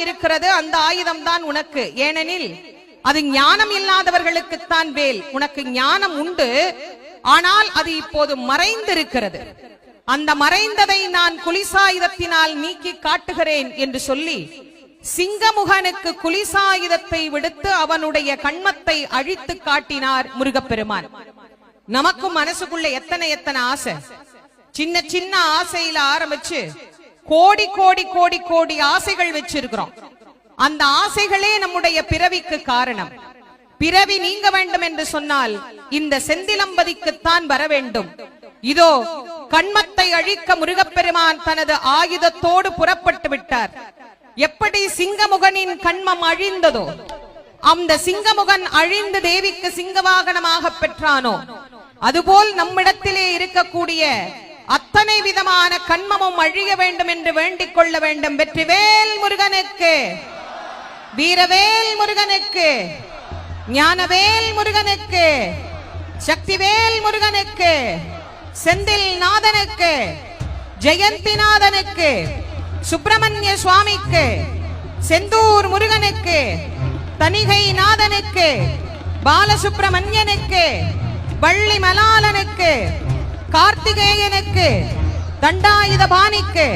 இருக்கிறது, அந்த ஆயுதம் தான் உனக்கு. ஏனெனில் அது ஞானம் இல்லாதவர்களுக்குத்தான் வேல். உனக்கு ஞானம் உண்டு, ஆனால் அது இப்போது மறைந்திருக்கிறது. அந்த மறைந்ததை நான் குலிசாயுதத்தினால் நீக்கி காட்டுகிறேன் என்று சொல்லி சிங்கமுகனுக்கு குலிசாயுதத்தை விடுத்து அவனுடைய கண்மத்தை அழித்து காட்டினார் முருகப்பெருமான். நமக்கும் மனசுக்குள்ள எத்தனை எத்தனை ஆசை, சின்ன சின்ன ஆசையில ஆரம்பிச்சு கோடி கோடி கோடி கோடி ஆசைகள் வச்சிருக்கிறோம். அந்த ஆசைகளே நம்முடைய பிறவிக்கு காரணம். பிறவி நீங்க வேண்டும் என்று சொன்னால் இந்த செந்திலம்பதிக்குத்தான் வர வேண்டும். இதோ கண்மத்தை அழிக்க முருகப்பெருமான் தனது ஆயுதத்தோடு புறப்பட்டு விட்டார். எப்படி சிங்கமுகனின் கண்மம் அழிந்ததோ, அந்த சிங்கமுகன் அழிந்து தேவிக்கு சிங்கவாகனமாக பெற்றானோ, அதுபோல் நம்மிடத்திலே இருக்கக்கூடிய அத்தனை விதமான கண்மமும் அழிய வேண்டும் என்று வேண்டிக் கொள்ள வேண்டும். வெற்றிவேல் முருகனுக்கு, வீரவேல் முருகனுக்கு, ஞானவேல் முருகனுக்கு, சக்திவேல் முருகனுக்கு, செந்தில் நாதனுக்கு, ஜெயந்திநாதனுக்கு, சுப்பிரமணிய சுவாமிக்கு, செந்தூர் முருகனுக்கு, தணிகை நாதனுக்கு, பாலசுப்பிரமணியனுக்கு, வள்ளி மலாலனுக்கு, கார்த்திகேயனுக்கு, தண்டாயுதபாணிக்கு,